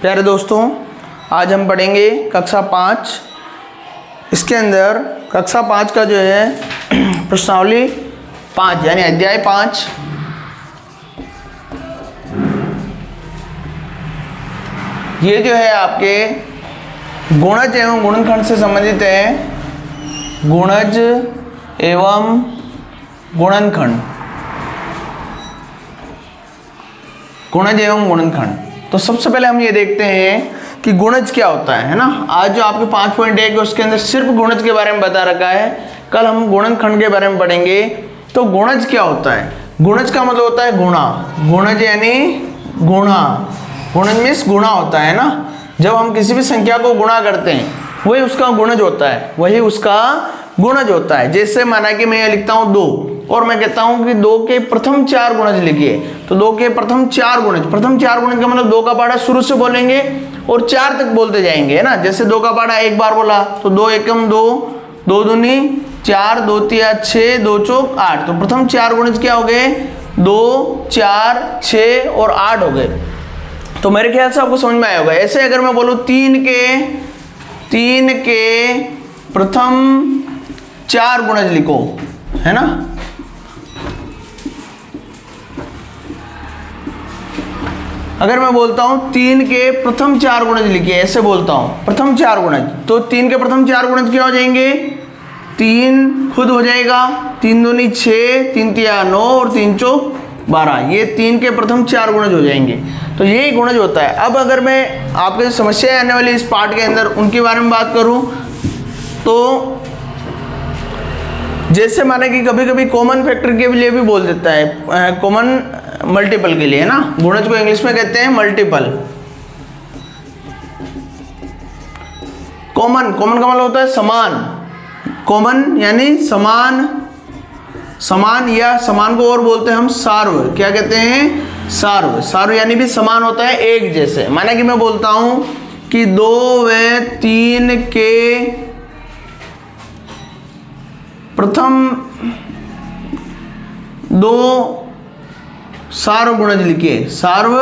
प्यारे दोस्तों, आज हम पढ़ेंगे कक्षा 5। इसके अंदर कक्षा 5 का जो है प्रश्नावली 5 यानी अध्याय 5 ये जो है आपके गुणज एवं गुणनखंड से संबंधित है। गुणज एवं गुणनखंड, गुणज एवं गुणनखंड। तो सबसे पहले हम ये देखते हैं कि गुणज क्या होता है ना। आज जो आपके 5.1 है उसके अंदर सिर्फ गुणज के बारे में बता रखा है। कल हम गुणनखंड के बारे में पढ़ेंगे। तो गुणज क्या होता है? गुणज का मतलब होता है गुणा। गुणज यानी गुणा। गुणज मीन्स गुणा होता है ना। जब हम किसी भी संख्या को गुणा करते हैं वही उसका गुणज होता है, वही उसका गुणज होता है। जैसे माना कि मैं लिखता हूँ 2 और मैं कहता हूँ कि 2 के प्रथम 4 गुणज लिखिए। तो 2 के प्रथम 4 गुणज, प्रथम 4 गुणज का मतलब 2 का पहाड़ा शुरू से बोलेंगे और 4 तक बोलते जाएंगे, है ना। जैसे 2 का पहाड़ा एक बार बोला तो 2 एकम 2, 2 दूनी 4, 2 तिया 6, 2 चौक 8। तो प्रथम 4 गुणज क्या हो गए? 2, 4, 6 और 8 हो गए। तो मेरे ख्याल से आपको समझ में आया होगा। ऐसे अगर मैं बोलूँ 3 के प्रथम 4 गुणज लिखो, है ना। अगर मैं बोलता हूं 3 के प्रथम 4 गुणज लिखिए, ऐसे बोलता हूं प्रथम 4 गुणज, तो 3 के प्रथम 4 गुणज क्या हो जाएंगे? 3 खुद हो जाएगा, 3 दूनी 6, 3 तिया 9 और 3 चौक 12। ये 3 के प्रथम 4 गुणज हो जाएंगे। तो यही गुणज होता है। अब अगर मैं आपके समस्या आने वाली इस पार्ट के अंदर उनके बारे में बात करूं तो जैसे माने कि कभी कभी कॉमन फैक्टर के लिए भी बोल देता है, कॉमन मल्टीपल के लिए, है ना। गुणज को इंग्लिश में कहते हैं मल्टीपल। कॉमन, कॉमन का मतलब होता है समान। कॉमन यानी समान, समान या समान को और बोलते हैं हम सार्व। क्या कहते हैं? सार्व। सार्व यानी भी समान होता है, एक जैसे। माना कि मैं बोलता हूं कि 2 व 3 के प्रथम 2 सार्व गुणज लिखिए। सार्व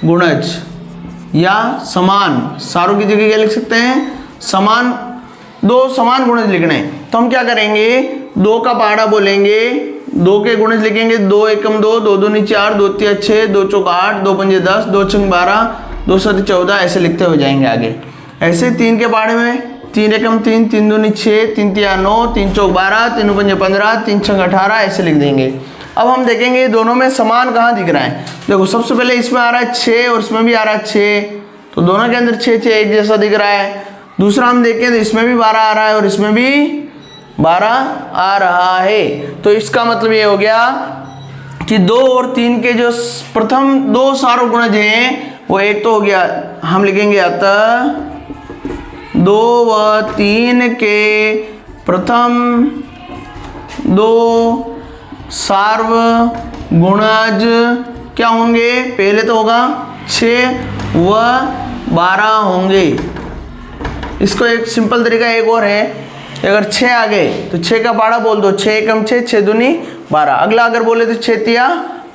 गुणज या समान। सार्व की जगह क्या लिख सकते हैं? समान। 2 समान गुणज लिखने हैं तो हम क्या करेंगे? 2 का पहाड़ा बोलेंगे, 2 के गुणज लिखेंगे। 2 एकम 2, 2 दूनी 4, 2 तिया 6, 2 चौक 8, 2 पंजे 10, 2 छंग 12, 2 सत 14, ऐसे लिखते हुए जाएंगे आगे। ऐसे 3 के पहाड़े में 3 एकम 3, 3 दूनी 6, 3 तिया 9, 3 चौक 12, 3 पंजे 15, 3 छंग 18, ऐसे लिख देंगे। अब हम देखेंगे दोनों में समान कहाँ दिख रहा है। देखो सबसे पहले इसमें आ रहा है 6 और इसमें भी आ रहा है 6, तो दोनों के अंदर 6 6 एक जैसा दिख रहा है। दूसरा हम देखें तो इसमें भी 12 आ रहा है और इसमें भी 12 आ रहा है। तो इसका मतलब ये हो गया कि 2 और 3 के जो प्रथम 2 सार्व गुणज हैं वो एक तो हो गया, हम लिखेंगे अतः 2 व 3 के प्रथम 2 सार्व गुणज क्या होंगे? पहले तो होगा 6 व 12 होंगे। इसको एक सिंपल तरीका एक और है, अगर 6 आ गए तो 6 का पहाड़ा बोल दो। 6 एकम 6, 6 दूनी 12। अगला अगर बोले तो 6 तिया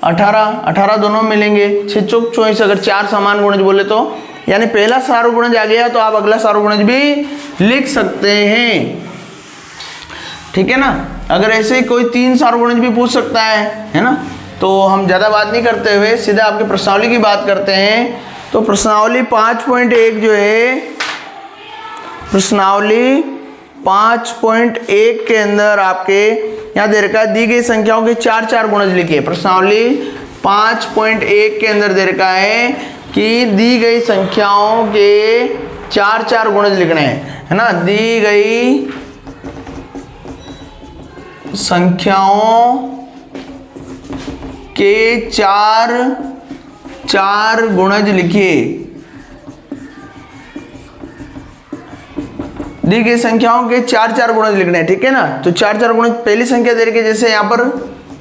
18, 18 दोनों मिलेंगे। 6 चौक 24। अगर 4 समान गुणज बोले तो यानी पहला सार्व गुणज आ गया तो आप अगला सार्व गुणज भी लिख सकते हैं, ठीक है ना। अगर ऐसे ही कोई 3 सार्व गुणज भी पूछ सकता है ना। तो हम ज़्यादा बात नहीं करते हुए सीधा आपके प्रश्नावली की बात करते हैं। तो प्रश्नावली 5.1 जो है, प्रश्नावली 5.1 के अंदर आपके यहाँ दे रखा है दी गई संख्याओं के 4 4 गुणज लिखिए। प्रश्नावली 5.1 के अंदर दे रखा है कि दी गई संख्याओं के 4 4 गुणज लिखने हैं, है ना। दी गई संख्याओं के 4 4 गुणज लिखिए। दी गई संख्याओं के 4 4 गुणज लिखने हैं, ठीक है ना। तो 4 4 गुणज, पहली संख्या दे रखी है जैसे यहाँ पर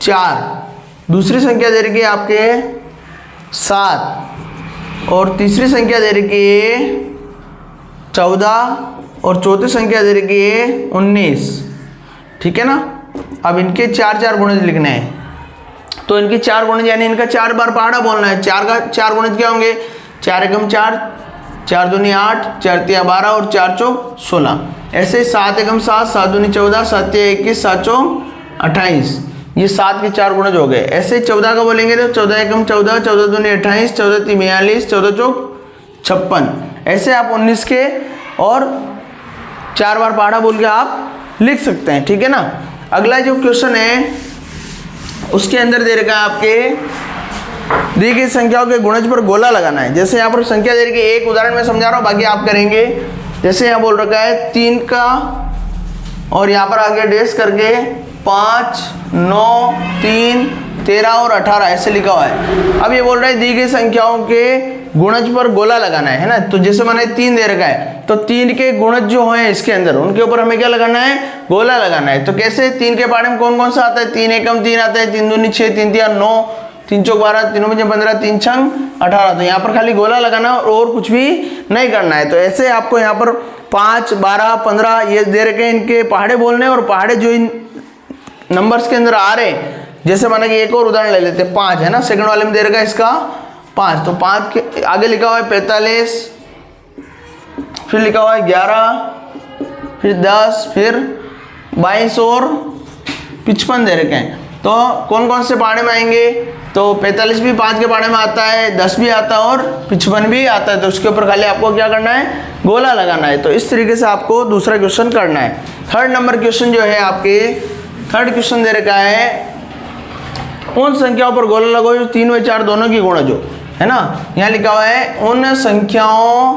4, दूसरी संख्या दे रखी है आपके 7 और तीसरी संख्या दे रखी है 14 और चौथी संख्या दे रखी है 19, ठीक है ना। अब इनके 4 4 गुणज लिखने हैं तो इनके 4 गुणज यानी इनका 4 बार पहाड़ा बोलना है। 4 का 4 गुणज क्या होंगे? 4 एकम 4, 4 दूनी 8, 4 तिया 12 और 4 चौक 16। ऐसे 7 एकम 7, 7 दूनी 14, 7 तिया 21, 7 चौक 28। ये 7 के 4 गुणज हो गए। ऐसे 14 का बोलेंगे तो 14 एकम 14, 14 दूनी 28, 14 ती 42, 14 चौक 56। ऐसे आप 19 के और 4 बार पहाड़ा बोल के आप लिख सकते हैं, ठीक है ना। अगला जो क्वेश्चन है उसके अंदर दे रखा है आपके दी गई संख्याओं के गुणज पर गोला लगाना है। जैसे यहाँ पर संख्या दे रखी है, एक उदाहरण में समझा रहा हूँ, बाकी आप करेंगे। जैसे यहाँ बोल रखा है 3 का और यहाँ पर आगे डेस करके 5, 9, 3, 13 और 18 ऐसे लिखा हुआ है। अब ये बोल रहा है दी गई संख्याओं के गुणज पर गोला लगाना है ना। तो जैसे मैंने 3 दे रखा है तो 3 के गुणज जो हैं इसके अंदर उनके ऊपर हमें क्या लगाना है, गोला लगाना है। तो कैसे 3 के पहाड़े में कौन कौन सा आता है, 3 एकम 3 आता है, 3 दूनी 6, 3 तिया 9, 3 चौक 12, 3 पंजे 15, 3 छंग 18। तो यहाँ पर खाली गोला लगाना और कुछ भी नहीं करना है। तो ऐसे आपको यहाँ पर 5, 12, 15 ये दे रखे हैं, इनके पहाड़े बोलने और पहाड़े जो इन नंबर्स के अंदर आ रहे हैं। जैसे माना कि एक और उदाहरण ले लेते हैं, 5 है ना, सेकंड वाले में दे रखा है इसका 5। तो 5 के आगे लिखा हुआ है 45, फिर लिखा हुआ है 11, फिर 10, फिर 22 और 55 दे रखे हैं। तो कौन कौन से पहाड़े में आएंगे, तो 45 भी 5 के पहाड़े में आता है, 10 भी आता है और 55 भी आता है। तो उसके ऊपर खाली आपको क्या करना है, गोला लगाना है। तो इस तरीके से आपको दूसरा क्वेश्चन करना है। थर्ड नंबर क्वेश्चन जो है आपके, थर्ड क्वेश्चन दे रखा है उन संख्याओं पर गोला लगाओ जो 3 व 4 दोनों की गुणज हो, है ना। यहाँ लिखा हुआ है उन संख्याओं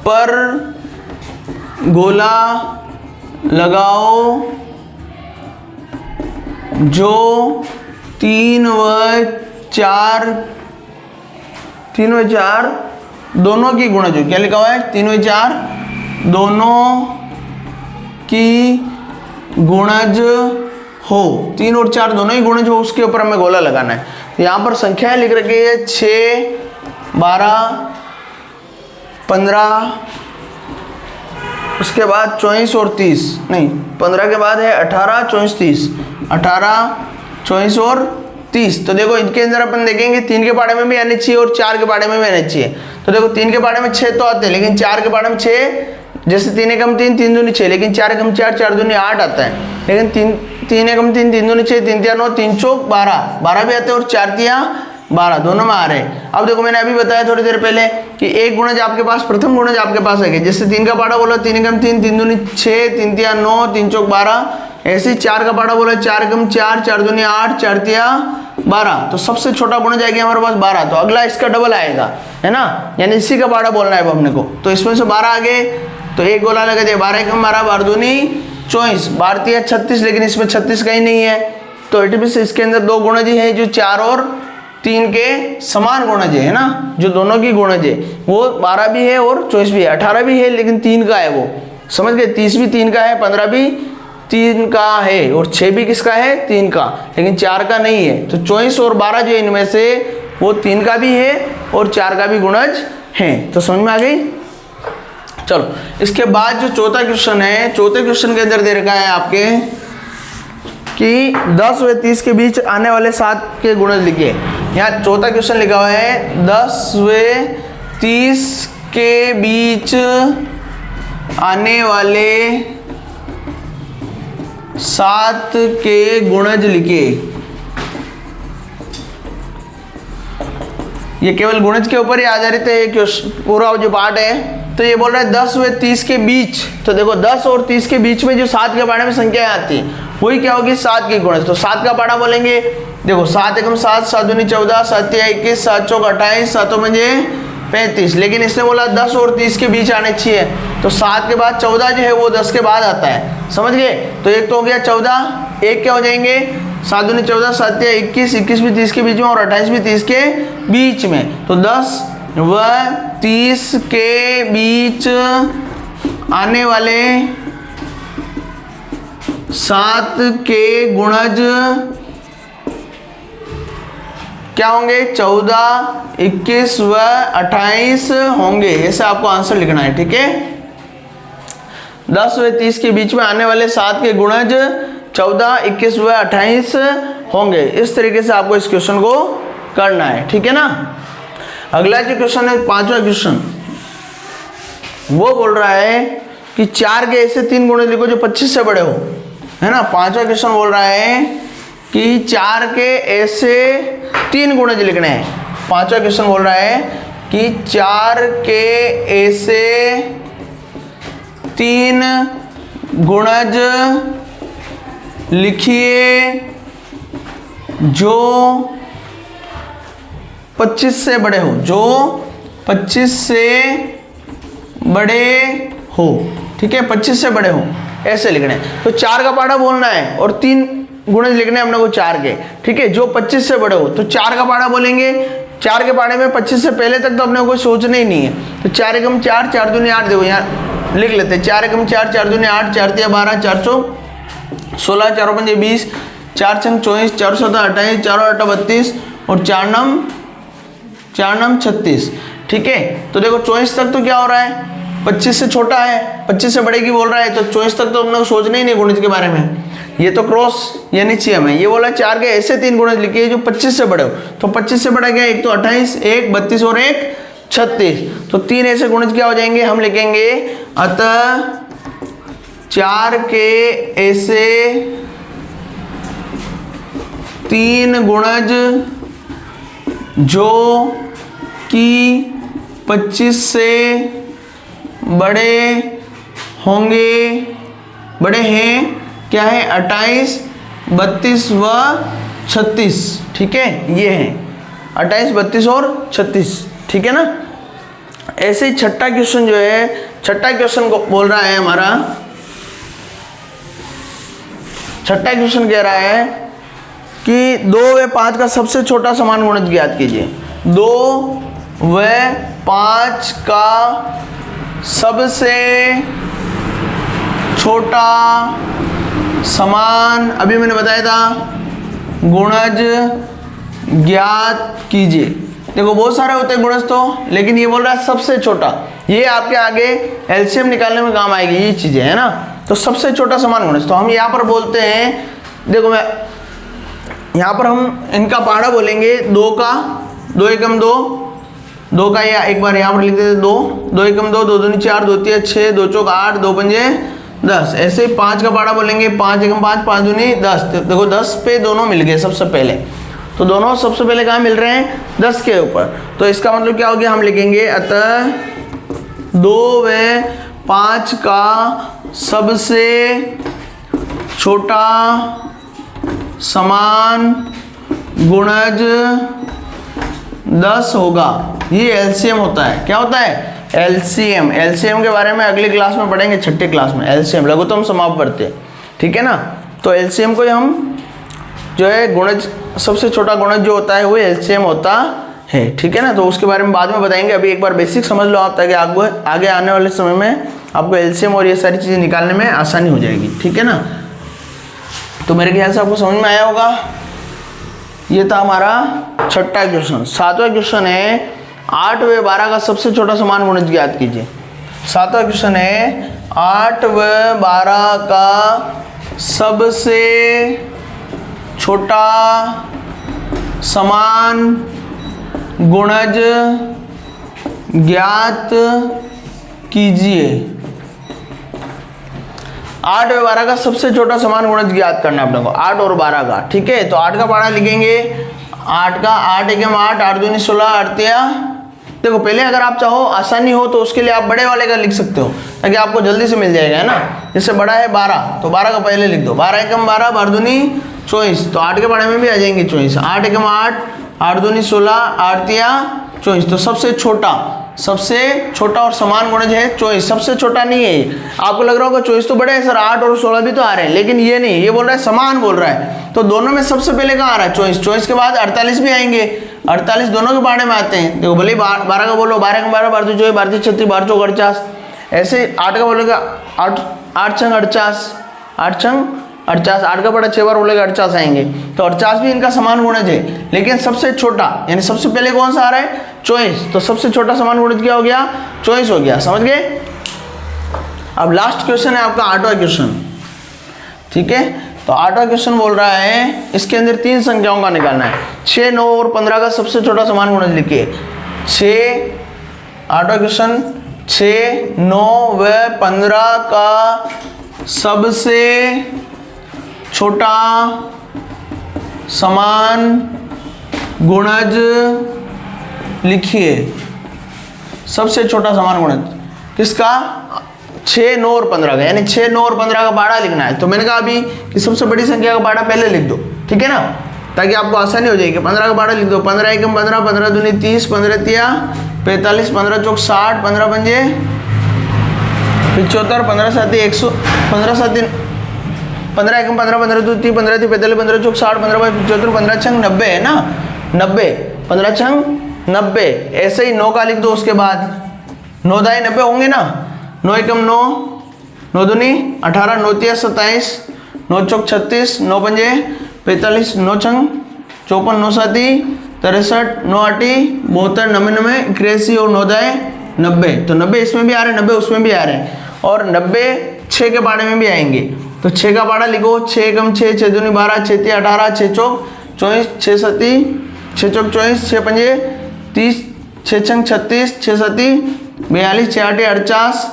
पर गोला लगाओ जो 3 व 4 दोनों की गुणज हो। क्या लिखा हुआ है, 3 व 4 दोनों की गुणज हो, 3 और 4 दोनों ही गुणज हो, उसके ऊपर हमें गोला लगाना है। तो यहाँ पर संख्याएं लिख रखी है 6, 12, 15, उसके बाद 24 और 30, नहीं 15 के बाद है 18, 24, 30, 18, 24 और 30। तो देखो इनके अंदर अपन देखेंगे 3 के पहाड़े में भी आने चाहिए और 4 के पहाड़े में भी आने चाहिए। तो देखो 3 के पहाड़े में 6 तो आते हैं, लेकिन 4 के पहाड़े में 6, जैसे 3 एकम 3, 3 दूनी 6, लेकिन 4 एकम 4, 4 दूनी 8 आता है। लेकिन 3 एकम 3, 3 दूनी 6, 3 तिया 9, 3 चौक 12 भी आते हैं और 4 तिया 12 दोनों में आ रहे हैं। अब देखो मैंने अभी बताया थोड़ी देर पहले कि एक गुणज आपके पास, प्रथम गुणज आपके पास है। जैसे 3 का पहाड़ा बोला 3 एकम 3, 3 दूनी 6, 3 तिया 9, 3 चौक 12। ऐसे ही 4 का पहाड़ा बोला 4 एकम 4, 4 दूनी 8, 4 तिया 12। तो सबसे छोटा गुणज आएगा हमारे पास 12। तो अगला इसका डबल आएगा, है ना, यानी इसी का पहाड़ा बोलना है हमने को। तो इसमें से 12 आगे तो एक गोला लगा दिया, 12 एकम 12, 12 दूनी 24, 12 तिया 36, लेकिन इसमें 36 कहीं नहीं है। तो इसके अंदर 2 गुणज है जो 4 और 3 के समान गुणज है ना, जो दोनों की गुणज है वो 12 भी है और 24 भी है, 18 भी है लेकिन 3 का है वो, समझ गए। 30 भी 3 का है, 15 भी 3 का है और 6 भी किसका है, 3 का, लेकिन 4 का नहीं है। तो 24 और 12 जो इनमें से वो 3 का भी है और 4 का भी गुणज है। तो समझ में आ गई। चलो इसके बाद जो चौथा क्वेश्चन है, चौथे क्वेश्चन के अंदर दे रखा है आपके कि 10 व 30 के बीच आने वाले 7 के गुणज लिखिए। यहाँ चौथा क्वेश्चन लिखा हुआ है 10 व 30 के बीच आने वाले 7 के गुणज लिखिए। ये केवल गुणज के ऊपर ही आधारित है ये पूरा जो पार्ट है। तो ये बोल रहा है 10 व 30 के बीच। तो देखो 10 और 30 के बीच में जो 7 के पहाड़े में संख्याएं आती है वही क्या होगी, 7 की गुणज। तो 7 का पहाड़ा बोलेंगे, देखो 7 एकम 7, 7 दूनी 14, 7 तिया 21, 7 चौक 28, 7 पंजे 35। लेकिन इसने बोला 10 और 30 के बीच आने चाहिए। तो 7 के बाद 14 जो है वो 10 के बाद आता है, समझ गए। तो एक तो हो गया 14, एक क्या हो जाएंगे 7 दूनी 14, 7 तिया 21, 21 भी 30 के बीच में और 28 भी 30 के बीच में। तो 10 व 30 के बीच आने वाले 7 के गुणज क्या होंगे, 14, 21 व 28 होंगे। ऐसा आपको आंसर लिखना है, ठीक है। 10 व 30 के बीच में आने वाले 7 के गुणज 14, 21 व 28 होंगे। इस तरीके से आपको इस क्वेश्चन को करना है, ठीक है ना। अगला जो क्वेश्चन है 5वां क्वेश्चन, वो बोल रहा है कि 4 के ऐसे 3 गुणज लिखो जो 25 से बड़े हो, है ना। 5वां क्वेश्चन बोल रहा है कि 4 के ऐसे 3 गुणज लिखने हैं। 5वां क्वेश्चन बोल रहा है कि 4 के ऐसे 3 गुणज लिखिए जो 25 से बड़े हो, जो 25 से बड़े हो, ठीक है, 25 से बड़े हो, ऐसे लिखने हैं। तो 4 का पाढ़ा बोलना है और 3 गुणज लिखने हैं अपने को 4 के, ठीक है, जो 25 से बड़े हो। तो 4 का पाढ़ा बोलेंगे, 4 के पाढ़े में 25 से पहले तक तो अपने को सोचना ही नहीं है। तो 4 एकम 4, 4 दूनी 8, देखो यहाँ लिख लेते हैं। 4 एकम 4, 4 दूनी 8, 4 तिया 12, 4 चौक 16, 4 पंजे 20, 4 छंग 24, 4 7 28, 4 8 32 और 4 नम 36, ठीक है। तो देखो 24 तक तो क्या हो रहा है, 25 से छोटा है, 25 से बड़े की बोल रहा है, तो 24 तक तो अपने को सोचना ही नहीं गुणज के बारे में। ये तो क्रॉस यानी निश्चयम है। ये बोला 4 के ऐसे 3 गुणज लिखिए जो 25 से बड़े हो। तो 25 से बड़ा क्या है, एक तो 28, एक 32 और एक 36। तो 3 ऐसे गुणज क्या हो जाएंगे, हम लिखेंगे अतः 4 के ऐसे 3 गुणज जो कि 25 से बड़े होंगे, बड़े हैं, क्या है, 28, 32 व 36, ठीक है, ये है 28, 32 और 36, ठीक है ना। ऐसे ही छठा क्वेश्चन जो है, छठा क्वेश्चन को बोल रहा है हमारा, छठा क्वेश्चन कह रहा है कि 2 व 5 का सबसे छोटा समान गुणज ज्ञात कीजिए। 2 व 5 का सबसे छोटा समान, अभी मैंने बताया था, गुणज ज्ञात कीजिए। देखो बहुत सारे होते हैं गुणज तो, लेकिन ये बोल रहा है सबसे छोटा। ये आपके आगे एलसीएम निकालने में काम आएगी ये चीजें, है ना। तो सबसे छोटा समान गुणज, तो हम यहाँ पर बोलते हैं, देखो मैं यहाँ पर हम इनका पहाड़ा बोलेंगे 2 का, 2 एकम 2, 2 का, या एक बार यहाँ पर लिख देते 2, 2 एकम 2, 2 दूनी 4, 2 तिया 6, 2 चौक 8, 2 पंजे 10। ऐसे ही 5 का पहाड़ा बोलेंगे 5 एकम 5, 5 दूनी 10। देखो 10 पे दोनों मिल गए सबसे पहले, तो दोनों सबसे पहले कहाँ मिल रहे हैं, 10 के ऊपर। तो इसका मतलब क्या हो गया, हम लिखेंगे अतः 2 व 5 का सबसे छोटा समान गुणज 10 होगा। ये एलसीएम होता है, क्या होता है, एलसीएम। एलसीएम के बारे में अगली क्लास में पढ़ेंगे, छठी क्लास में। एलसीएम लघुत्तम समापवर्ती, ठीक है ना। तो एलसीएम को हम जो है गुणज, सबसे छोटा गुणज जो होता है वो एलसीएम होता है, ठीक है ना। तो उसके बारे में बाद में बताएंगे, अभी एक बार बेसिक समझ लो आप, ताकि आगे आने वाले समय में आपको एलसीएम और ये सारी चीज़ें निकालने में आसानी हो जाएगी, ठीक है ना। तो मेरे ख्याल से आपको समझ में आया होगा। ये था हमारा छठा क्वेश्चन। 7वां क्वेश्चन है 8 व 12 का सबसे छोटा समान गुणज ज्ञात कीजिए। 7वां क्वेश्चन है 8 व 12 का सबसे छोटा समान गुणज ज्ञात कीजिए। 8 व 12 का सबसे छोटा समान गुणज ज्ञात करना है अपने को, 8 और 12 का, ठीक है। तो 8 का पहाड़ा लिखेंगे, 8 का 8 एकम 8, 8 दूनी 16, 8 तिया, देखो पहले अगर आप चाहो आसानी हो तो उसके लिए आप बड़े वाले का लिख सकते हो, ताकि आपको जल्दी से मिल जाएगा, है ना। जैसे बड़ा है 12, तो 12 का पहले लिख दो, 12 एकम 12, 12 दूनी 24, तो 8 के पहाड़े में भी आ जाएंगे 24, 8 एकम 8, 8 दूनी 16, 8 तिया 24। तो सबसे छोटा और समान गुणज है 24, सबसे छोटा नहीं है। आपको लग रहा होगा 24 तो बड़े हैं सर, 8 और 16 भी तो आ रहे हैं, लेकिन ये नहीं, ये बोल रहा है समान बोल रहा है। तो दोनों में सबसे पहले कहाँ आ रहा है, 24 के बाद 48 भी आएंगे, 48 दोनों के बारे में आते हैं। देखो भले 12 का बोलो, 12 का 12, 12 24, 12 36, 12 चौक 48, ऐसे 8 का बोलेगा 8 छंग 48, 8 छंग 48, 8 का बड़ा 6 बार बोलेगा 48 आएंगे। तो 48 भी इनका समान गुणज है, लेकिन सबसे छोटा यानी सबसे पहले कौन सा आ रहा है, 24। तो सबसे छोटा समान गुणज क्या हो गया, 24 हो गया, समझ गए। अब लास्ट क्वेश्चन है आपका 8वां क्वेश्चन, ठीक है। तो 8वां क्वेश्चन बोल रहा है इसके अंदर 3 संख्याओं का निकालना है, 6, 9 और 15 का सबसे छोटा समान गुणज लिखिए। 6 आठवां क्वेश्चन 6, 9 व 15 का सबसे छोटा समान गुणज लिखिए। सबसे छोटा समान गुणज किसका? 6, 9 और 15 का, यानी 6, 9 और 15 का बाड़ा लिखना है। तो मैंने कहा अभी कि सबसे बड़ी संख्या का बाड़ा पहले लिख दो, ठीक है ना, ताकि आपको आसानी हो जाएगी। 15 का बाड़ा लिख दो। 15 एकम 15, 15 दूनी 30, 15 तिया 45, 15 चौक 60, 15 पंजे 75, 15 साथी 100, 15 साथी 15 एकम 15, 15 दो 30, 15 थी 45, 15 चौक 60, 15 बाई 75, 15 छंग 90 है ना, 90, 15 छंग 90। ऐसे ही 9 का लिख दो। उसके बाद 9 दाई 90 होंगे ना। 9 एकम 9, 9 दूनी 18, 9 तिया 27, 9 चौक 36, 9 पंजे 45, 9 छंग 54, 9 साथी 63, 9 आठी 72, 99, 81 और 9 दाए 90। तो 90 इसमें भी आ रहे हैं, 90 उसमें भी आ रहे हैं, और 90 6 के बाड़े में भी आएंगे। तो 6 का बाड़ा लिखो। 6 एकम 6, 6 दूनी 12, 6 तिया 18, 6 चौक 24, 6 सती 6 चौक 24, 6 पंजे 30, 6 छंग 36, 6 सती 42, 6 आठे 48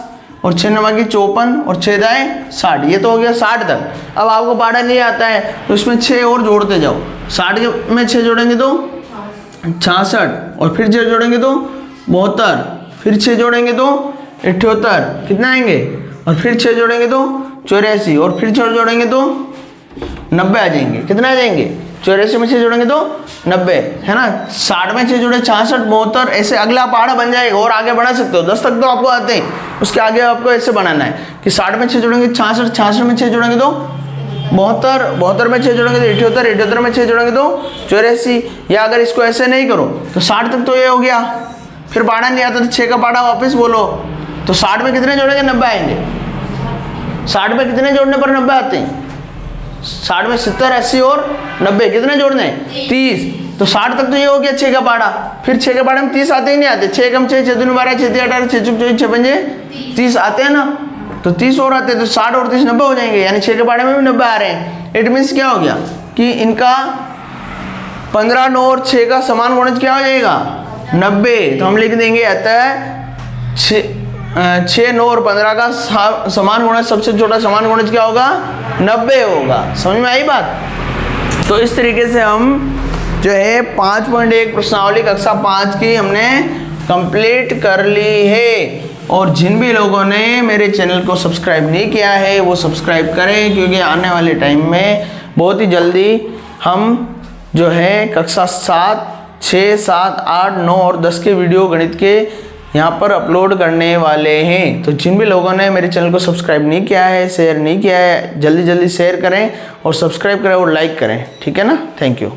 और 6 नमा की 54 और 6 दाए 60। ये तो हो गया 60 तक। अब आपको बाड़ा नहीं आता है तो इसमें 6 और जोड़ते जाओ। 60 में 6 जोड़ेंगे तो 66, और फिर 6 जोड़ेंगे तो 72, फिर 6 जोड़ेंगे तो 78, कितना आएंगे, और फिर 6 जोड़ेंगे तो 84, और फिर 6 जोड़ेंगे तो 90 आ जाएंगे। कितना आ जाएंगे? 84 में 6 जोड़ेंगे तो 90, है ना। 60 में 6 जोड़े 66, 72, ऐसे अगला पहाड़ा बन जाएगा। और आगे बढ़ा सकते हो, 10 तक तो आपको आते हैं, उसके आगे आपको ऐसे बनाना है कि 60 में 6 जोड़ेंगे 66, 66 में 6 जोड़ेंगे तो 72, 72 में 6 जोड़ेंगे तो 78, 78 में 6 जोड़ेंगे तो 84। या अगर इसको ऐसे नहीं करो तो 60 तक तो ये हो गया। फिर पहाड़ा नहीं आता तो 6 का पहाड़ा वापस बोलो। तो 60 में कितने जोड़ेंगे? 90 आएंगे। 60 में कितने जोड़ने पर 90 आते हैं? 60 में 70, 80 और 90, कितने जोड़ने हैं? 30। तो 60 तक तो ये हो गया 6 का पाड़ा। फिर 6 के पाड़े में 30 आते ही नहीं आते। 6 एकम 6, 6 दूनी 12, 6 तिया 18, 6 चौक 24, 6 पंजे 30 आते हैं ना। तो 30 और आते हैं, तो 60 और 30 90 हो जाएंगे, यानी 6 के पाड़े में भी 90 आ रहे हैं। इट मीन्स क्या हो गया कि इनका 15, 9 और 6 का समान गुणज क्या हो जाएगा? 90। तो हम लिख देंगे अतः 6, 9 और 15 का समान गुणज, सबसे छोटा समान गुणज क्या होगा? 90 होगा। समझ में आई बात? तो इस तरीके से हम जो है 5.1 प्रश्नावली कक्षा 5 की हमने कंप्लीट कर ली है। और जिन भी लोगों ने मेरे चैनल को सब्सक्राइब नहीं किया है वो सब्सक्राइब करें, क्योंकि आने वाले टाइम में बहुत ही जल्दी हम जो है कक्षा 7, 6, 7, 8, 9 और 10 के वीडियो गणित के यहाँ पर अपलोड करने वाले हैं। तो जिन भी लोगों ने मेरे चैनल को सब्सक्राइब नहीं किया है, शेयर नहीं किया है, जल्दी जल्दी शेयर करें और सब्सक्राइब करें और लाइक करें, ठीक है ना। Thank you.